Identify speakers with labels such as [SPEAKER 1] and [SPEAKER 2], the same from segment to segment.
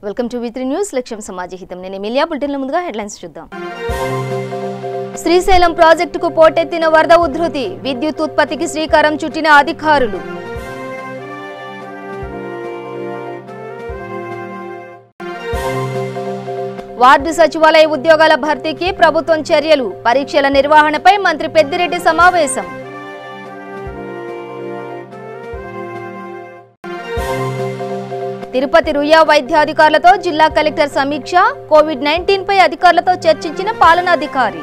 [SPEAKER 1] Welcome to V3 news లక్ష్యం సమాజహితం. నేను Emilia. బులెటిన్ల ముందుగా హెడ్లైన్స్ చూద్దాం. శ్రీశైలం ప్రాజెక్టుకు పోటెత్తిన వరద ఉధృతి, విద్యుత్ ఉత్పత్తికి శ్రీకారం చుట్టిన అధికారులు. వార్డు సచివాలయ ఉద్యోగాల భర్తీకి ప్రభుత్వం చర్యలు, పరీక్షల నిర్వహణపై మంత్రి పెద్దిరెడ్డి సమావేశం. తిరుపతి రుయా వైద్యాధికారులతో జిల్లా కలెక్టర్ సమీక్ష, కోవిడ్-19 పై అధికారులతో చర్చించిన పాలనాధికారి.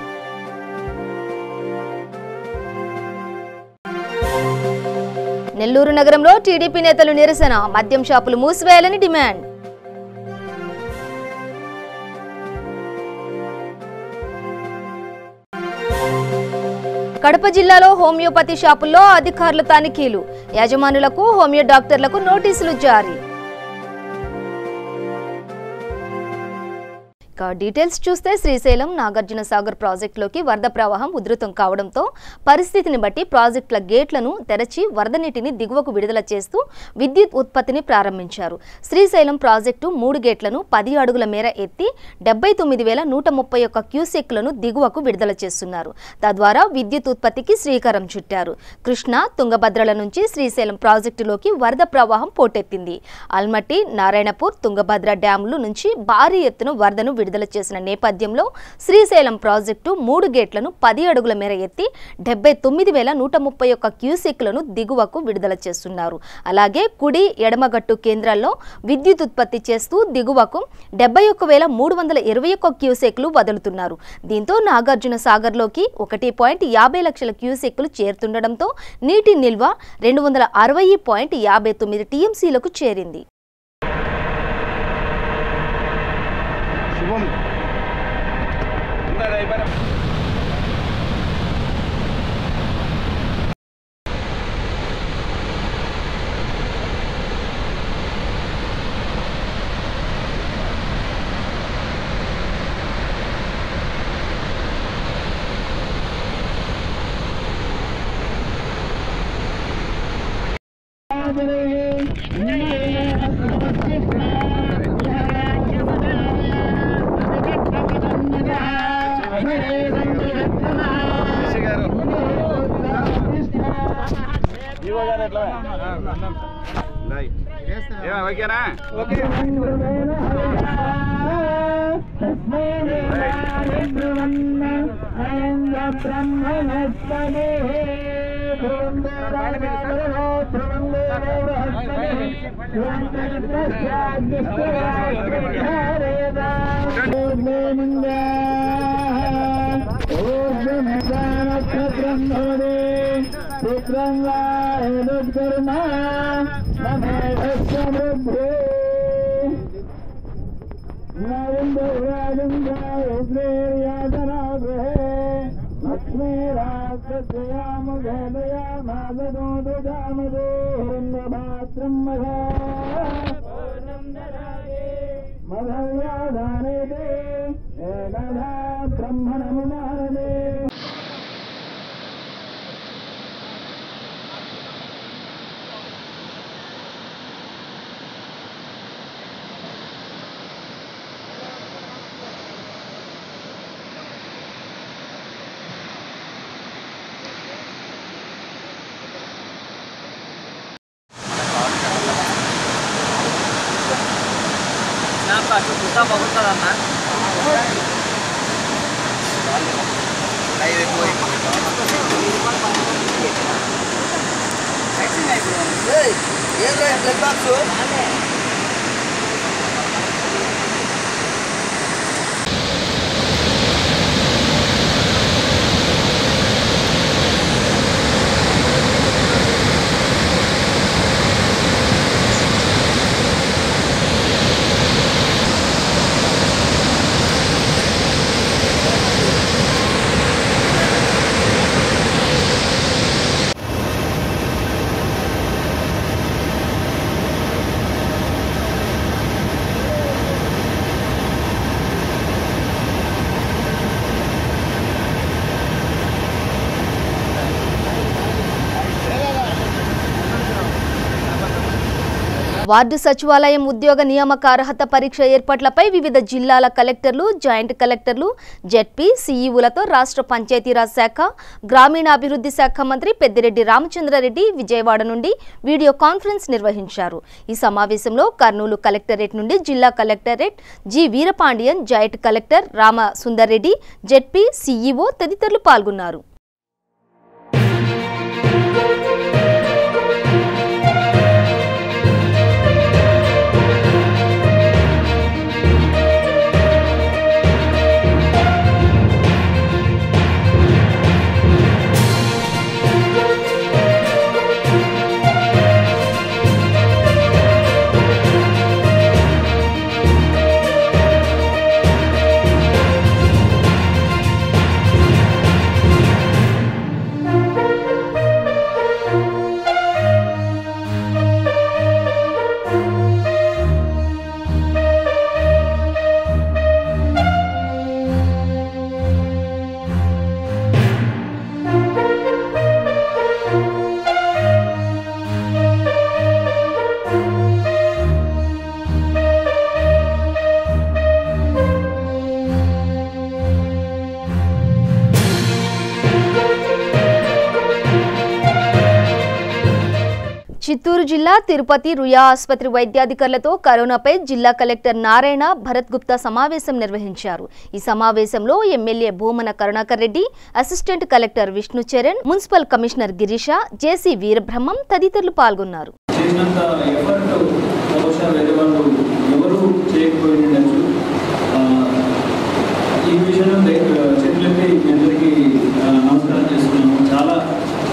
[SPEAKER 1] నెల్లూరు నగరంలో టీడీపీ నేతలు నిరసన, మద్యం షాపులు మూసివేయాలని డిమాండ్. కడప జిల్లాలో హోమియోపతి షాపుల్లో అధికారుల తనిఖీలు, యాజమానులకు హోమియో డాక్టర్లకు నోటీసులు జారీ. డీటెయిల్స్ చూస్తే శ్రీశైలం నాగార్జున సాగర్ ప్రాజెక్టులోకి వరద ప్రవాహం ఉధృతం కావడంతో పరిస్థితిని బట్టి ప్రాజెక్టుల గేట్లను తెరచి వరద నీటిని దిగువకు విడుదల చేస్తూ విద్యుత్ ఉత్పత్తిని ప్రారంభించారు. శ్రీశైలం ప్రాజెక్టు 3 గేట్లను 10 అడుగుల మేర ఎత్తి 79,131 క్యూసెక్లను దిగువకు విడుదల చేస్తున్నారు. తద్వారా విద్యుత్ ఉత్పత్తికి శ్రీకారం చుట్టారు. కృష్ణా, తుంగభద్రల నుంచి శ్రీశైలం ప్రాజెక్టులోకి వరద ప్రవాహం పోటెత్తింది. అల్మట్టి, నారాయణపూర్, తుంగభద్ర డ్యాంల నుంచి భారీ ఎత్తున వరదను విడుదల చేసిన నేపథ్యంలో శ్రీశైలం ప్రాజెక్టు 3 గేట్లను 10 అడుగుల మేర ఎత్తి 79,131 క్యూసెక్లను దిగువకు విడుదల చేస్తున్నారు. అలాగే కుడి, ఎడమగట్టు కేంద్రాల్లో విద్యుత్ ఉత్పత్తి చేస్తూ దిగువకు 71,321 క్యూసెక్లు వదులుతున్నారు. దీంతో నాగార్జున సాగర్లోకి 1.50 లక్షల క్యూసెక్లు చేరుతుండటంతో నీటి నిల్వ 260.59 టీఎంసీలకు చేరింది. వార్డు సచివాలయం ఉద్యోగ నియామక అర్హత పరీక్ష ఏర్పాట్లపై వివిధ జిల్లాల కలెక్టర్లు, జాయింట్ కలెక్టర్లు, జెడ్పీ, సీఈఓలతో రాష్ట్ర పంచాయతీరాజ్ శాఖ, గ్రామీణాభివృద్ధి శాఖ మంత్రి పెద్దిరెడ్డి రామచంద్రారెడ్డి విజయవాడ నుండి వీడియో కాన్ఫరెన్స్ నిర్వహించారు. ఈ సమావేశంలో కర్నూలు కలెక్టరేట్ నుండి జిల్లా collectorate G Veerapandian, joint collector Rama Sundar Reddy, ZP, CEO తదితరులు పాల్గొన్నారు. చిత్తూరు జిల్లా తిరుపతి రుయా ఆసుపత్రి వైద్యాధికారులతో కరోనాపై జిల్లా కలెక్టర్ నారాయణ భరత్ గుప్తా సమావేశం నిర్వహించారు. ఈ సమావేశంలో MLA Bhumana Karunakar Reddy, assistant collector Vishnu Charan, municipal commissioner Girisha, JC Veerabrahmam తదితరులు పాల్గొన్నారు.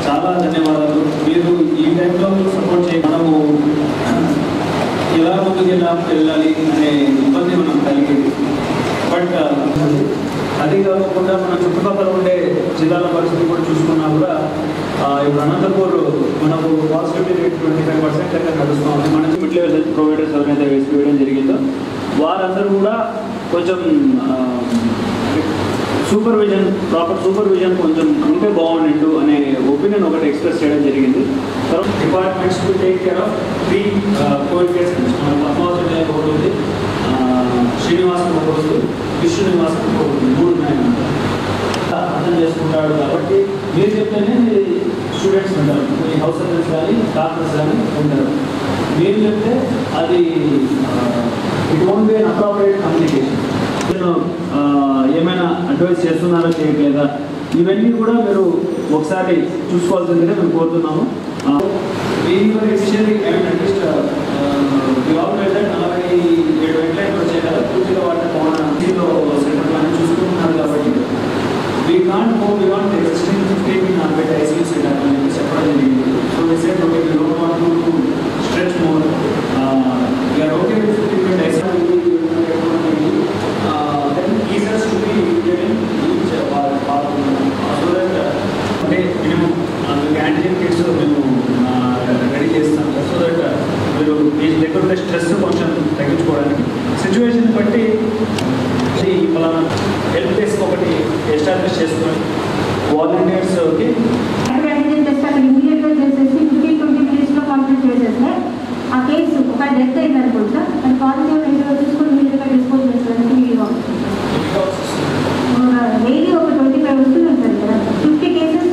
[SPEAKER 2] చాలా ధన్యవాదాలు. మీరు ఈ టైంలో సపోర్ట్ చేయ మనము ఎలా ముందుకు వెళ్ళాలి అనే ఇబ్బంది మనం కలిగేది. బట్ అది కాకుండా మన చుట్టుపక్కల ఉండే జిల్లాల పరిస్థితి కూడా చూసుకున్నా కూడా ఇప్పుడు అనంతపూర్ మనకు పాజిటివిటీ రేట్ 25% దగ్గర నడుస్తూ ఉంది. మన మిడ్ లెవెల్ హెల్త్ ప్రొవైడర్స్ ఎవరైతే వేసుకోవడం జరిగిందో వారందరూ కూడా కొంచెం ప్రాపర్ సూపర్విజన్ కొంచెం ఉంటే బాగుండు అనే ఒపీనియన్ ఒకటి ఎక్స్ప్రెస్ చేయడం జరిగింది. తర్వాత departments to take care of 3 Covid cases. మన పద్మావతి ఒకటి ఉంది, శ్రీనివాసం ఒకటి ఉంది, విష్ణునివాసం ఒకటి ఉంది, 3 ఉన్నాయన్నమాట. అర్థం చేసుకుంటాడు కాబట్టి మీరు చెప్తేనే స్టూడెంట్స్ ఉంటారు, కొన్ని హౌస్ సర్జన్స్ కానీ డాక్టర్స్ కానీ ఉంటారు. మీరు చెప్తే అది it won't be an appropriate communication. ఏమైనా అడ్వైస్ చేస్తున్నారా చేయట్లేదా ఇవన్నీ కూడా మీరు ఒకసారి చూసుకోవాల్సిందిగా మేము కోరుతున్నాము. ఇనిషియల్లీ అట్లీస్ట్ 47 గంటలు వచ్చాయి కదా, పూర్తిగా వాటిలో సెంటర్ ప్లాన్ చూసుకుంటున్నారు కాబట్టి we can't go beyond existing 15 bed ICU centre అని చెప్పడం జరిగింది. So we said okay we don't want to stretch more, we are okay with 15 bed ICU. Antigen kits మేము రెడీ చేస్తాం. సో దట్ మీరు మీ దగ్గర ఉండే స్ట్రెస్ కొంచెం తగ్గించుకోవడానికి సిచ్యువేషన్ బట్టి మన హెల్ప్ డెస్క్ ఒకటి ఎస్టాబ్లిష్ చేసుకొని వాలంటీర్స్కి
[SPEAKER 3] యాంటీజెన్ టెస్ట్ అక్కడ ఇమీడియట్గా చేసేసి 15-20 మినిట్స్లో కంప్లీట్ చేసేస్తే ఆ కేసు ఒక డెత్ అయిందనుకోండి సార్, అది పాజిటివ్ నెగిటివ్ తీసుకొని ఇమీడియట్గా డిస్పోజ్ చేస్తానికి వీలుగా ఉంటుంది. డైలీ ఒక 25 వస్తున్నాయి సార్ కదా, 50 కేసెస్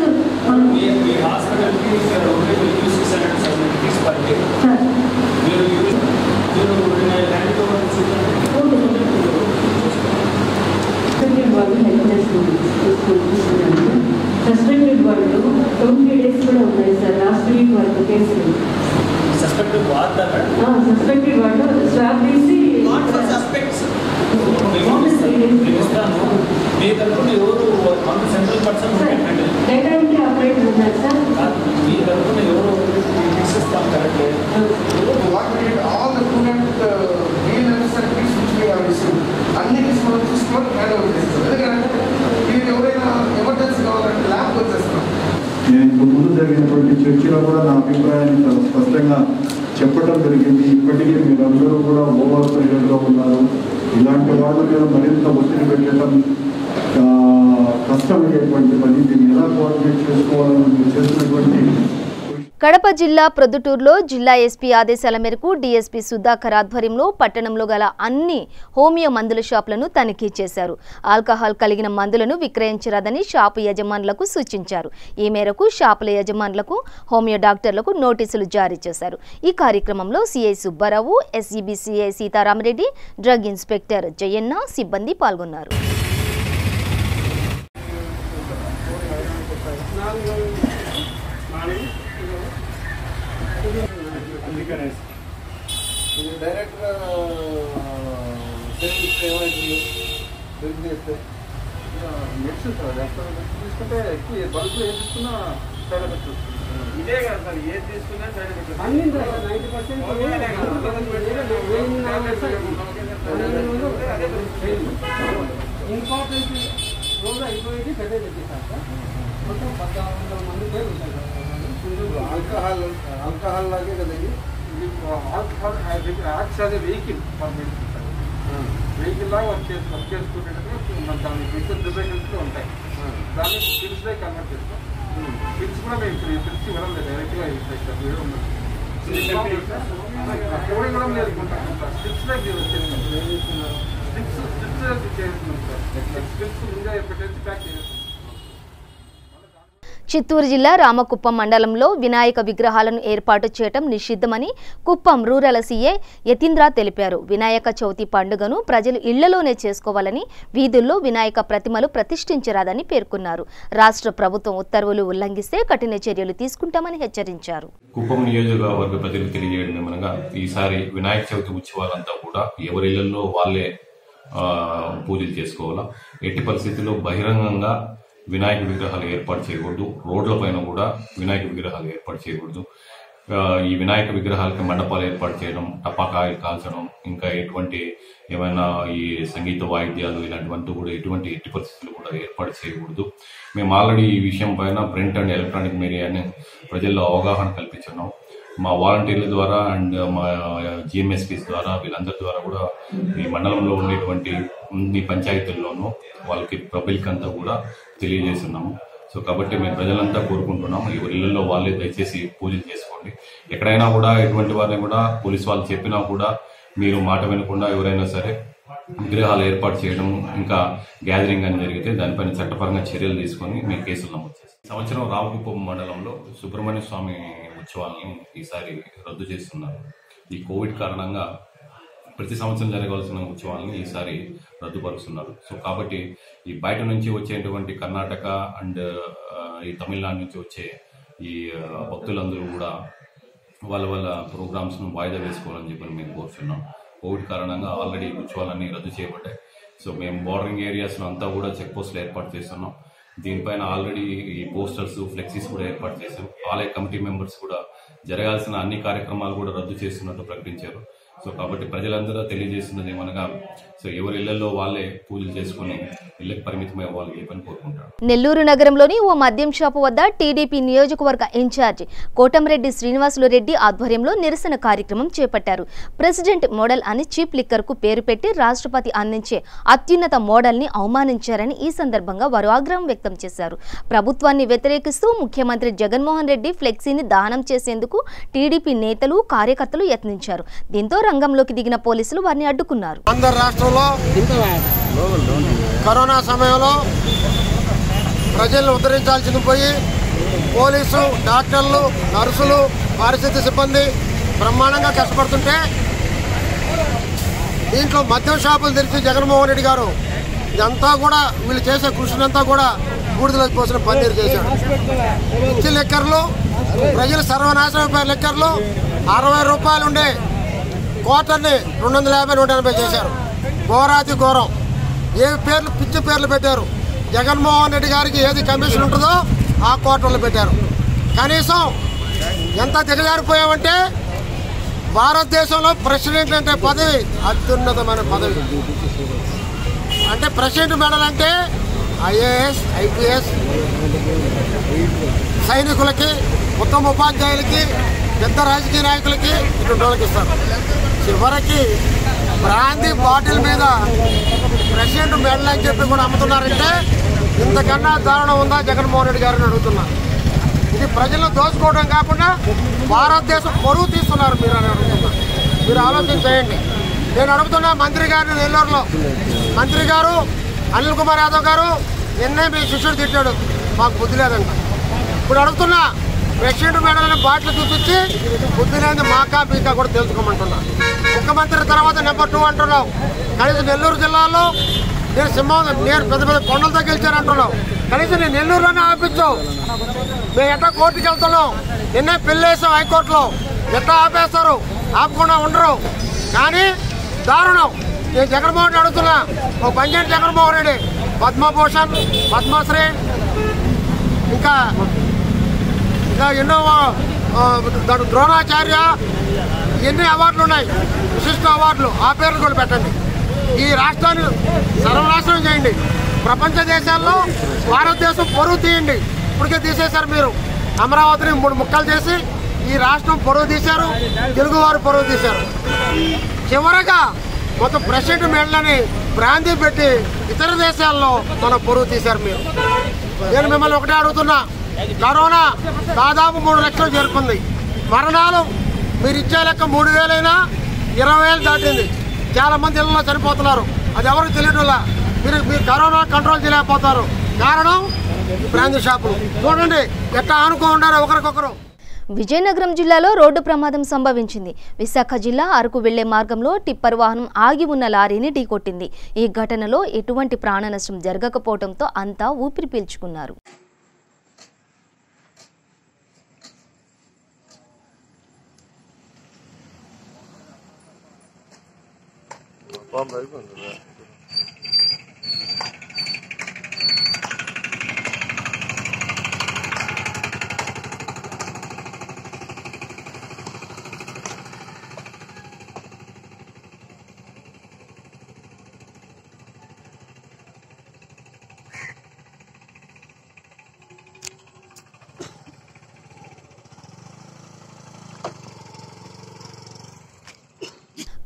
[SPEAKER 3] సస్పెండెడ్ వాళ్ళు 20 డేస్ కూడా ఉన్నాయి సార్. లాస్ట్ వీక్ వరకు కేసులు
[SPEAKER 2] సస్పెక్టెడ్
[SPEAKER 3] వాళ్ళు స్వాబ్ తీసి
[SPEAKER 2] మీ తరఫున ఎవరు central person
[SPEAKER 3] data entry operator ఉన్నారు సార్.
[SPEAKER 2] మీ తరఫున ఎవరు ఫిక్స్ ఇస్తాం correct.
[SPEAKER 4] all the student necessary things which we have received అన్ని తీసుకొని చూసుకొని హ్యాండ్ ఓవర్ చేస్తాం. ఎందుకంటే మీరు ఎవరైనా ఎమర్జెన్సీ కావాలంటే ల్యాబ్ వచ్చేస్తాం.
[SPEAKER 5] నేను ముందు జరిగినటువంటి చర్చలో కూడా నా అభిప్రాయాన్ని చాలా స్పష్టంగా చెప్పడం జరిగింది. ఇప్పటికీ మీరందరూ కూడా ఓవర్ ప్రెషర్లో ఉన్నారు. ఇలాంటి వాళ్ళ మీద మరింత ఒత్తిడి పెట్టడం కష్టమయ్యేటువంటి పని. దీన్ని ఎలా కోఆర్డినేట్ చేసుకోవాలని మీరు చేసినటువంటి
[SPEAKER 1] కడప జిల్లా ప్రొద్దుటూరులో జిల్లా ఎస్పీ ఆదేశాల మేరకు డీఎస్పీ సుధాకర్ ఆధ్వర్యంలో పట్టణంలో గల అన్ని హోమియో మందుల షాపులను తనిఖీ చేశారు. ఆల్కహాల్ కలిగిన మందులను విక్రయించరాదని షాపు యజమానులకు సూచించారు. ఈ మేరకు షాపుల యజమానులకు హోమియో డాక్టర్లకు నోటీసులు జారీ చేశారు. ఈ కార్యక్రమంలో CI Subbarao, SEB CI Sitarama Reddy, drug inspector Jayanna సిబ్బంది పాల్గొన్నారు.
[SPEAKER 4] డైరెక్ట్గా సేవింగ్స్ ఏమైంది బిల్ చేస్తే మెడిసిన్ సార్ తీసుకుంటే ఎక్కువ బల్క్లో ఏం తీసుకున్నా సైడ్ ఎఫెక్ట్స్ వస్తుంది. ఇదే కదా సార్, ఏది తీసుకున్నా సైడ్ ఎఫెక్ట్స్ అన్ని 90% ఇంపార్టెంట్ రోజు అయిపోయేది పెద్ద తెచ్చేసారు సార్. మొత్తం 1400 మంది పేరు ఉంటాయి సార్. ఆల్కహాల్ లాగే కదా ఇది. ఆల్కహాల్ యాక్ట్స్ అదే vehicle for medicine sir. Vehicle లాగా వర్క్ చేసుకునేటప్పుడు మన దాని మెడిసిన్ ప్రిపరేషన్స్ ఉంటాయి. దాన్ని పిల్స్ డే కన్వర్ట్ చేస్తాం. పిల్స్ కూడా మేము పిల్స్ ఇవ్వడం లేదు, డైరెక్ట్గా ఇస్తాం సార్. వీడియో ఉంది కోడింగ్ కూడా లేదు. స్టిప్స్ డే చేస్తున్నాం సార్. స్టిప్స్ ముందే పెట్టేసి ప్యాక్ చేస్తాం.
[SPEAKER 1] చిత్తూరు జిల్లా రామకుప్పం మండలంలో వినాయక విగ్రహాలను ఏర్పాటు చేయడం నిషిద్ధమని కుప్పం రూరల్ సీఏ యతీంద్ర తెలిపారు. వినాయక చవితి పండుగను ప్రజలు ఇళ్లలోనే చేసుకోవాలని, వీధుల్లో వినాయక ప్రతిమలు ప్రతిష్ఠించరాదని పేర్కొన్నారు. రాష్ట్ర ప్రభుత్వం ఉత్తర్వులు ఉల్లంఘిస్తే కఠిన చర్యలు తీసుకుంటామని హెచ్చరించారు.
[SPEAKER 6] కుప్పం నియోజకవర్గ ప్రజలకు తెలియజేయడం ఏమనగా, ఈసారి వినాయక చవితి ఉత్సవాలంతా కూడా ఎవరి ఇళ్లలో వాళ్ళే పూజలు చేసుకోవాలా. ఎట్టి పరిస్థితుల్లో బహిరంగంగా వినాయక విగ్రహాలు ఏర్పాటు చేయకూడదు. రోడ్ల పైన కూడా వినాయక విగ్రహాలు ఏర్పాటు చేయకూడదు. ఈ వినాయక విగ్రహాలకి మండపాలు ఏర్పాటు చేయడం, టపాకాయలు కాల్చడం, ఇంకా ఎటువంటి ఏమైనా ఈ సంగీత వాయిద్యాలు ఇలాంటివంటూ కూడా ఎట్టి పరిస్థితులు కూడా ఏర్పాటు చేయకూడదు. మేము ఆల్రెడీ ఈ విషయం పైన ప్రింట్ అండ్ ఎలక్ట్రానిక్ మీడియాని ప్రజల్లో అవగాహన కల్పించున్నాం. మా వాలంటీర్ల ద్వారా అండ్ మా జిఎంఎస్పీస్ ద్వారా, వీళ్ళందరి ద్వారా కూడా ఈ మండలంలో ఉండేటువంటి అన్ని పంచాయతీల్లోనూ వాళ్ళకి పబ్లిక్ అంతా కూడా తెలియజేస్తున్నాము. సో కాబట్టి మేము ప్రజలంతా కోరుకుంటున్నాము, ఎవరి ఇళ్లలో వాళ్ళే దయచేసి పూజలు చేసుకోండి. ఎక్కడైనా కూడా ఎటువంటి వారిని కూడా పోలీసు వాళ్ళు చెప్పినా కూడా మీరు మాట వినకుండా ఎవరైనా సరే విగ్రహాలు ఏర్పాటు చేయడం, ఇంకా గ్యాదరింగ్ అని జరిగితే దానిపైన చట్టపరంగా చర్యలు తీసుకొని మేము కేసులు నమోదు చేస్తాం. సంవత్సరం రామకుప్పం మండలంలో సుబ్రహ్మణ్య స్వామి ఉత్సవాలను ఈసారి రద్దు చేస్తున్నారు. ఈ కోవిడ్ కారణంగా ప్రతి సంవత్సరం జరగవలసిన ఉత్సవాలను ఈసారి రద్దుపరుస్తున్నారు. సో కాబట్టి ఈ బయట నుంచి వచ్చేటువంటి కర్ణాటక అండ్ ఈ తమిళనాడు నుంచి వచ్చే ఈ భక్తులందరూ కూడా వాళ్ళ ప్రోగ్రామ్స్ను వాయిదా వేసుకోవాలని చెప్పి మేము కోరుతున్నాం. కోవిడ్ కారణంగా ఆల్రెడీ ఉత్సవాలన్నీ రద్దు చేయబడ్డాయి. సో మేము బోర్డరింగ్ ఏరియాస్లో అంతా కూడా చెక్ పోస్టులు ఏర్పాటు చేస్తున్నాం. దీనిపైన ఆల్రెడీ ఈ పోస్టర్స్, ఫ్లెక్సీస్ కూడా ఏర్పాటు చేశాం. ఆలయ కమిటీ మెంబర్స్ కూడా జరగాల్సిన అన్ని కార్యక్రమాలు కూడా రద్దు చేస్తున్నట్టు ప్రకటించారు. సో కాబట్టి ప్రజలందరూ తెలియజేస్తున్నది ఏమనగా, సో ఎవరి ఇళ్లలో వాళ్ళే పూజలు చేసుకుని ఇళ్లకు పరిమితమై వాళ్ళు ఏ పని కోరుకుంటారు.
[SPEAKER 1] నెల్లూరు నగరంలోని ఓ మద్యం షాపు వద్ద టీడీపీ నియోజకవర్గ ఇన్ఛార్జి కోటంరెడ్డి శ్రీనివాసులు రెడ్డి ఆధ్వర్యంలో నిరసన కార్యక్రమం చేపట్టారు. ప్రెసిడెంట్ మోడల్ అని చీప్ లిక్కర్ కు పేరు పెట్టి రాష్ట్రపతి అందించే అత్యున్నత మోడల్ ని అవమానించారని ఈ సందర్భంగా వారు ఆగ్రహం వ్యక్తం చేశారు. ప్రభుత్వాన్ని వ్యతిరేకిస్తూ ముఖ్యమంత్రి జగన్మోహన్ రెడ్డి ఫ్లెక్సీని దహనం చేసేందుకు టీడీపీ నేతలు, కార్యకర్తలు యత్నించారు. దీంతో రంగంలోకి దిగిన పోలీసులు వారిని అడ్డుకున్నారు.
[SPEAKER 7] ఆంధ్ర రాష్ట్రంలో కరోనా సమయంలో ప్రజలను ఉద్ధరించాల్సింది పోయి పోలీసు, డాక్టర్లు, నర్సులు, పారిశుద్ధ్య సిబ్బంది బ్రహ్మాండంగా కష్టపడుతుంటే దీంట్లో మద్యం షాపులు తెరిచి జగన్మోహన్ రెడ్డి గారు ఇదంతా కూడా వీళ్ళు చేసే కృషినంతా కూడా బూడిదలో పోసిన పన్నీరు చేశాడు. పిచ్చి లెక్కర్లు, ప్రజలు సర్వనాశనం అయిపోయే లెక్కర్లు 60 రూపాయలు ఉండే క్వార్టర్ని 250, 180 చేశారు. ఘోరాతి ఘోరం. ఏ పేర్లు, పిచ్చి పేర్లు పెట్టారు. జగన్మోహన్ రెడ్డి గారికి ఏది కమిషన్ ఉంటుందో ఆ క్వార్టర్లు పెట్టారు. కనీసం ఎంత దిగజారిపోయామంటే భారతదేశంలో ప్రెసిడెంట్ అంటే పదవి అత్యున్నతమైన పదవి. అంటే ప్రెసిడెంట్ మెడల్ అంటే ఐఏఎస్, ఐపీఎస్, సైనికులకి, ఉత్తమ ఉపాధ్యాయులకి, పెద్ద రాజకీయ నాయకులకి ఇటువంటి వాళ్ళకి ఇస్తారు. చివరికి బ్రాందీ బాటిల్ మీద ప్రెసిడెంట్ మెడల్ అని చెప్పి కూడా అమ్ముతున్నారంటే ఇంతకన్నా దారుణం ఉందా జగన్మోహన్ రెడ్డి గారిని అడుగుతున్నా. ఇది ప్రజలను దోచుకోవడం కాకుండా భారతదేశం పరువు తీస్తున్నారు మీరు అని అడుగుతున్నా. మీరు ఆలోచన చేయండి. నేను అడుగుతున్నా మంత్రి గారిని నెల్లూరులో, మంత్రి గారు అనిల్ కుమార్ యాదవ్ గారు నిన్నే మీ శిష్యుడు తిట్టాడు, మాకు బుద్ధి లేదంట. ఇప్పుడు అడుగుతున్నా ప్రెసిడెంట్ మేడలని బాటిల్ చూపించి బుద్ధి లేని మాకా మీకా కూడా తెలుసుకోమంటున్నా. ముఖ్యమంత్రి తర్వాత నెంబర్ 2 అంటున్నావు. కనీసం నెల్లూరు జిల్లాలో నేను పెద్ద పెద్ద కొండలతో గెలిచానంటున్నావు. కనీసం నేను నెల్లూరులోనే ఆపించావు. మేము ఎట్టా కోర్టుకి వెళ్తున్నాం, నిన్నే పెళ్ళేసాం హైకోర్టులో. ఎట్టా ఆపేస్తారు? ఆపకుండా ఉండరు. కానీ దారుణం. నేను జగన్మోహన్ రెడ్డి అడుగుతున్నా, ఓ పంజాబ్ జగన్మోహన్ రెడ్డి పద్మభూషణ్, పద్మశ్రీ, ఇంకా ఎన్నో ద్రోణాచార్య, ఎన్ని అవార్డులు ఉన్నాయి, విశిష్ట అవార్డులు, ఆ పేర్లు కూడా పెట్టండి. ఈ రాష్ట్రాన్ని సర్వనాశనం చేయండి. ప్రపంచ దేశాల్లో భారతదేశం పరువు తీయండి. ఇప్పటికే తీసేశారు మీరు. అమరావతిని 3 ముక్కలు చేసి ఈ రాష్ట్రం పరువు తీశారు, తెలుగువారు పరువు తీశారు. చివరగా మొత్తం ప్రెసిడెంట్ మేడలని బ్రాంతి పెట్టి ఇతర దేశాల్లో మన పరువు తీశారు మీరు. నేను మిమ్మల్ని ఒకటే అడుగుతున్నా, కరోనా దాదాపు 3 లక్షలు చేరుకుంది. మరణాలు మీరు ఇచ్చే లెక్క 3,000 అయినా 20,000 దాటింది. చాలా మంది ఇళ్లలో చనిపోతున్నారు. అది ఎవరికి తెలియటంలా. మీరు కరోనా కంట్రోల్ చేయలేకపోతారు. కారణం బ్రాంతి షాపులు. చూడండి ఎట్లా ఆనుకో ఉండారో ఒకరికొకరు.
[SPEAKER 1] విజయనగరం జిల్లాలో రోడ్డు ప్రమాదం సంభవించింది. విశాఖ జిల్లా అరకు వెళ్లే మార్గంలో టిప్పర్ వాహనం ఆగి ఉన్న లారీని ఢీకొట్టింది. ఈ ఘటనలో ఎటువంటి ప్రాణ నష్టం జరగకపోవడంతో అంతా ఊపిరి పీల్చుకున్నారు.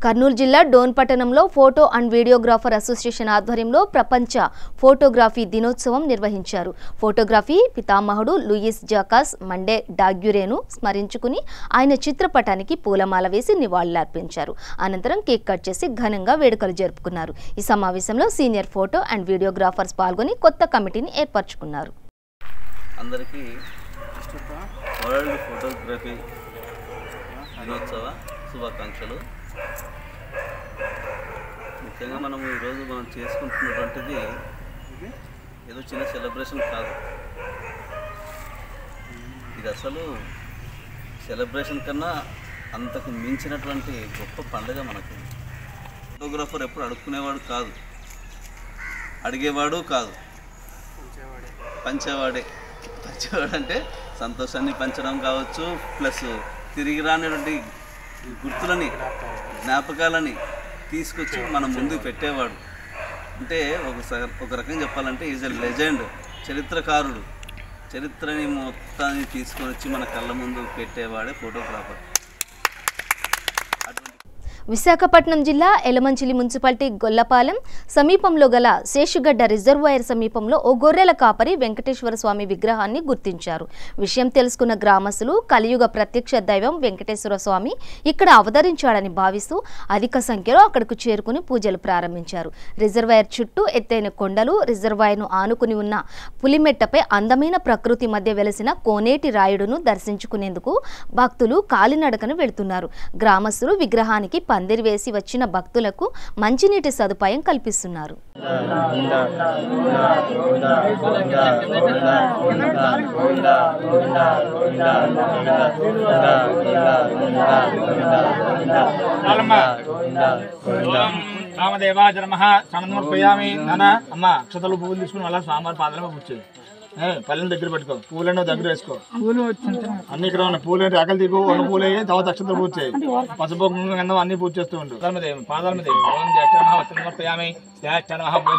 [SPEAKER 1] కర్నూలు జిల్లా డోన్ పట్టణంలో ఫోటో అండ్ వీడియోగ్రాఫర్ అసోసియేషన్ ఆధ్వర్యంలో ప్రపంచ ఫోటోగ్రఫీ దినోత్సవం నిర్వహించారు. ఫోటోగ్రఫీ పితామహుడు లూయిస్ జాకాస్ మండే డాగ్యురేను స్మరించుకుని ఆయన చిత్రపటానికి పూలమాల వేసి నివాళులర్పించారు. అనంతరం కేక్ కట్ చేసి ఘనంగా వేడుకలు జరుపుకున్నారు. ఈ సమావేశంలో సీనియర్ ఫోటో అండ్ వీడియోగ్రాఫర్స్ పాల్గొని కొత్త కమిటీని ఏర్పరచుకున్నారు.
[SPEAKER 8] అందరికీ వరల్డ్ ఫోటోగ్రఫీ దినోత్సవ శుభాకాంక్షలు. ముఖ్యంగా మనము ఈరోజు చేసుకుంటున్నటువంటిది ఏదో చిన్న సెలబ్రేషన్ కాదు. ఇది అసలు సెలబ్రేషన్ కన్నా అంతకు మించినటువంటి గొప్ప పండుగ మనకు. ఫోటోగ్రాఫర్ ఎప్పుడు అడుక్కునేవాడు కాదు, అడిగేవాడు కాదు, పంచేవాడే. పంచేవాడు అంటే సంతోషాన్ని పంచడం కావచ్చు, ప్లస్ తిరిగి రానిటువంటి గుర్తులని, జ్ఞాపకాలని తీసుకొచ్చి మన ముందు పెట్టేవాడు. అంటే ఒక రకంగా చెప్పాలంటే ఈజ్ ఎ లెజెండ్, చరిత్రకారుడు. చరిత్రని మొత్తాన్ని తీసుకొని వచ్చి మన కళ్ళ ముందు పెట్టేవాడే ఫోటోగ్రాఫర్.
[SPEAKER 1] విశాఖపట్నం జిల్లా ఎలమంచిలి మున్సిపాలిటీ గొల్లపాలెం సమీపంలో గల శేషుగడ్డ రిజర్వాయర్ సమీపంలో ఓ గొర్రెల కాపరి వెంకటేశ్వర స్వామి విగ్రహాన్ని గుర్తించారు. విషయం తెలుసుకున్న గ్రామస్తులు కలియుగ ప్రత్యక్ష దైవం వెంకటేశ్వర స్వామి ఇక్కడ అవతరించాడని భావిస్తూ అధిక సంఖ్యలో అక్కడకు చేరుకుని పూజలు ప్రారంభించారు. రిజర్వాయర్ చుట్టూ ఎత్తైన కొండలు, రిజర్వాయర్ను ఆనుకుని ఉన్న పులిమెట్టపై అందమైన ప్రకృతి మధ్య వెలసిన కోనేటి రాయుడును దర్శించుకునేందుకు భక్తులు కాలినడకను వెళ్తున్నారు. గ్రామస్తులు విగ్రహానికి పందిరి వేసి వచ్చిన భక్తులకు మంచినీటి సదుపాయం కల్పిస్తున్నారు.
[SPEAKER 9] రామదేవాయ నమః. సమర్పయామి. నాన్న అమ్మ అక్షతలు పువ్వులు తీసుకుని అలా స్వామివారి పాదాల కూర్చోండి. పల్లెని దగ్గర పెట్టుకో, పూలను దగ్గర వేసుకో. అన్ని ఇక్కడ ఉన్న పూలు అకలు తీపు, ఉన్న పూలు అయ్యి తర్వాత అక్షతలు పూజ చేయి. పసుపు గంధం అన్ని పూజ చేస్తూ ఉండు. పాదాల మీద సమర్పయామి.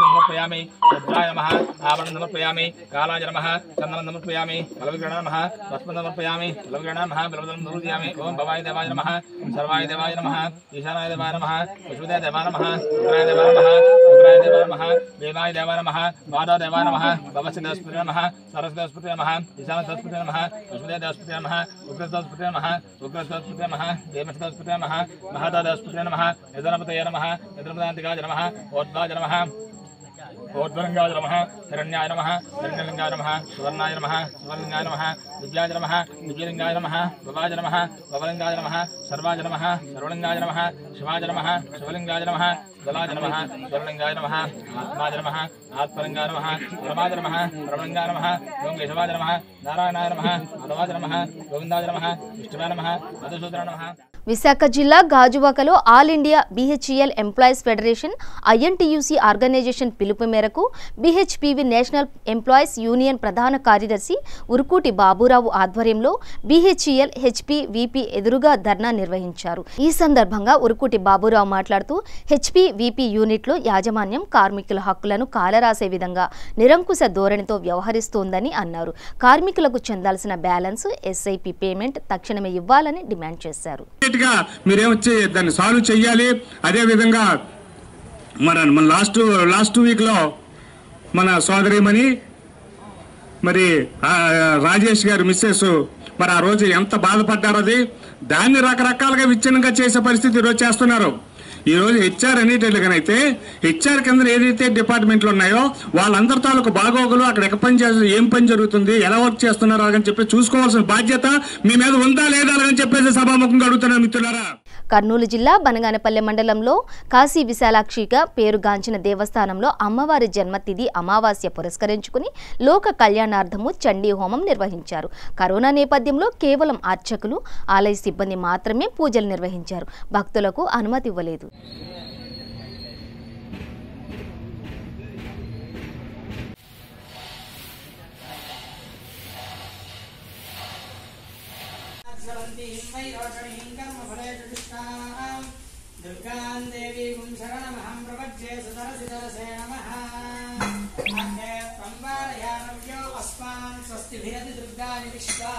[SPEAKER 9] సమర్పయామి. రుద్రాయ నమః. ఆభరణ సమర్పయామి. కాలాయ నమః. చందనం సమర్పయామి. బలవిగ్రహ నమః. భస్మం సమర్పయామి. బలవిగ్రహ నమః. బలవదనం సమర్పయామి. ఓం భవాయ దేవాయ నమః. సర్వాయ దేవాయ నమః. ఈశానాయ దేవాయ నమః. విష్ణుదేవ దేవాయ నమః. రుద్రాయ దేవాయ నమః. రుద్రాయ దేవాయ నమః. దేవాయ దేవాయ నమః. మాధవ దేవాయ నమః. భవసిద్ధస్మృతి నమః. सरस्वती नमः ईशानस्वती नमः विष्णुदेवस्पति नमः उग्रस्वती नमः उग्रस्वती नमः देवस्वती नमः महदास्पति नमः यदनपतये नमः यदनपदान्तिकाय नमः ओद्वाज नमः ओद्वरंगाय नमः हिरण्याय नमः हिरण्यलिंगाय नमः सुवर्णाय नमः सुवर्णलिंगाय नमः दिव्याय नमः दिव्यलिंगाय नमः भवाय नमः भवलिंगाय नमः सर्वाय नमः सर्वलिंगाय नमः शिवाय नमः शिवलिंगाय नमः जलाय नमः जललिंगाय नमः आत्माय नमः आत्मलिंगाय नमः परमाय नमः परमलिंगाय नमः योगेशवाय नमः नारायणाय नमः माधवाय नमः गोविंदाय नमः विष्णुवाय नमः मधुसूदनाय नमः
[SPEAKER 1] విశాఖ జిల్లా గాజువాకలో all India BHEL employees federation INTUC organisation పిలుపు మేరకు BHPV నేషనల్ ఎంప్లాయీస్ యూనియన్ ప్రధాన కార్యదర్శి ఉరుకూటి బాబురావు ఆధ్వర్యంలో BHEL HPVP ఎదురుగా ధర్నా నిర్వహించారు. ఈ సందర్భంగా ఉరుకూటి బాబురావు మాట్లాడుతూ HPVP యూనిట్లో యాజమాన్యం కార్మికుల హక్కులను కాలరాసే విధంగా నిరంకుశ ధోరణితో వ్యవహరిస్తోందని అన్నారు. కార్మికులకు చెందాల్సిన బ్యాలెన్స్ SIP పేమెంట్ తక్షణమే ఇవ్వాలని డిమాండ్ చేశారు.
[SPEAKER 10] మీరేమొచ్చి దాన్ని సాల్వ్ చేయాలి. అదేవిధంగా మన లాస్ట్ వీక్లో మన సోదరిమణి మరి రాజేష్ గారు మిస్సెస్ మరి ఆ రోజు ఎంత బాధపడ్డారో దాన్ని రకరకాలుగా విచ్ఛిన్నంగా చేసే పరిస్థితి ఈరోజు చేస్తున్నారు. ఈ రోజు HR అనేటట్లుగానైతే HR కింద ఏదైతే డిపార్ట్మెంట్లు ఉన్నాయో వాళ్ళందరి తాలూకు బాగోగులు అక్కడ ఏం పని జరుగుతుంది, ఎలా వర్క్ చేస్తున్నారో అని చెప్పి చూసుకోవాల్సిన బాధ్యత మీ మీద ఉందా లేదా అని చెప్పేసి సభాముఖంగా అడుగుతున్నారు మిత్రులారా.
[SPEAKER 1] కర్నూలు జిల్లా బనగానపల్లె మండలంలో కాశీ విశాలాక్షిగా పేరుగాంచిన దేవస్థానంలో అమ్మవారి జన్మతిథి అమావాస్య పురస్కరించుకుని లోక కళ్యాణార్థము చండీ హోమం నిర్వహించారు. కరోనా నేపథ్యంలో కేవలం అర్చకులు, ఆలయ సిబ్బంది మాత్రమే పూజలు నిర్వహించారు. భక్తులకు అనుమతి ఇవ్వలేదు.
[SPEAKER 11] दुर्गां देवी शरणमहं प्रपद्ये सुदरसिदरसे नमः अग्ने त्वम्बारयानव्यो अस्मान् स्वस्तिभिरति दुर्गानि विश्वा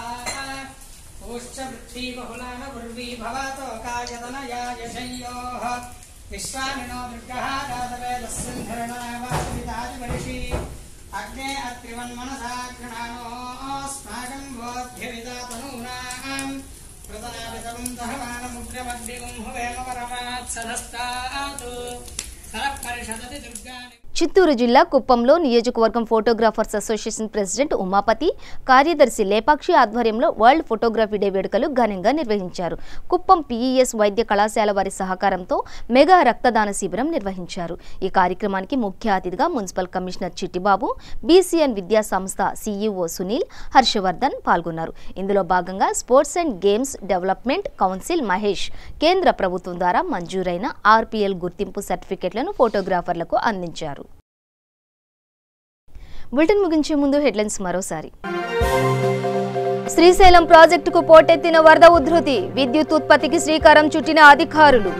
[SPEAKER 11] ओश्च वृत्ति बहुलान पूर्वी भवतो कायतनया यशयोः विश्वामिनो दुर्गः दातवेदस्सिन्धरणावासवितादिवर्षि अग्ने अत्रिवन्मनसा गृणानो अस्माकं बोध्यविदातनूनाम्
[SPEAKER 1] చిత్తూరు జిల్లా కుప్పంలో నియోజకవర్గం ఫోటోగ్రాఫర్స్ అసోసియేషన్ ప్రెసిడెంట్ ఉమాపతి, కార్యదర్శి లేపాక్షి ఆధ్వర్యంలో వరల్డ్ ఫోటోగ్రఫీ డే వేడుకలు ఘనంగా నిర్వహించారు. కుప్పం PES వైద్య కళాశాల వారి సహకారంతో మెగా రక్తదాన శిబిరం నిర్వహించారు. ఈ కార్యక్రమానికి ముఖ్య అతిథిగా మున్సిపల్ కమిషనర్ చిట్టిబాబు, BCN విద్యా సంస్థ CEO సునీల్, హర్షవర్ధన్ పాల్గొన్నారు. ఇందులో భాగంగా sports and games development council Mahesh కేంద్ర ప్రభుత్వం ద్వారా మంజూరైన RPL గుర్తింపు సర్టిఫికెట్లను ఫోటోగ్రాఫర్లకు అందించారు. బులెటిన్ ముగించే ముందు హెడ్లైన్స్ మరోసారి. శ్రీశైలం ప్రాజెక్టుకు పోటెత్తిన వరద ఉధృతి, విద్యుత్ ఉత్పత్తికి శ్రీకారం చుట్టిన అధికారులు.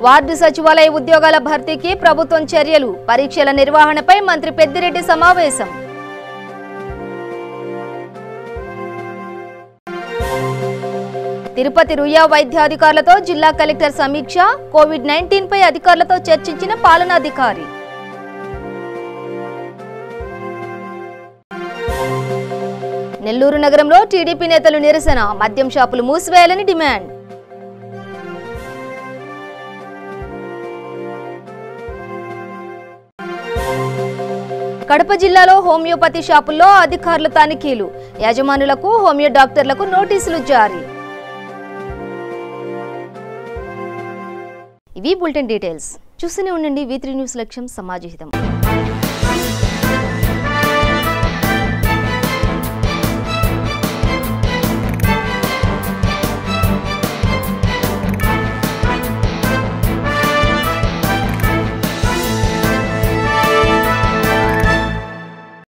[SPEAKER 1] వార్డు సచివాలయ ఉద్యోగాల భర్తీకి ప్రభుత్వం చర్యలు, పరీక్షల నిర్వహణపై మంత్రి పెద్దిరెడ్డి సమావేశం. తిరుపతి రుయా వైద్యాధికారులతో జిల్లా కలెక్టర్ సమీక్ష, కోవిడ్-19 పై అధికారులతో చర్చించిన పాలనాధికారి. నెల్లూరు నగరంలో టీడీపీ నేతలు నిరసన, మద్యం షాపులు మూసివేయాలని డిమాండ్. కడప జిల్లాలో హోమియోపతి షాపుల్లో అధికారుల తనిఖీలు, యజమానులకు హోమియో డాక్టర్లకు నోటీసులు జారీ. ఇవి బులెటిన్ డీటెయిల్స్. చూస్తూనే ఉండండి V3 న్యూస్, లక్ష్యం సమాజహితం.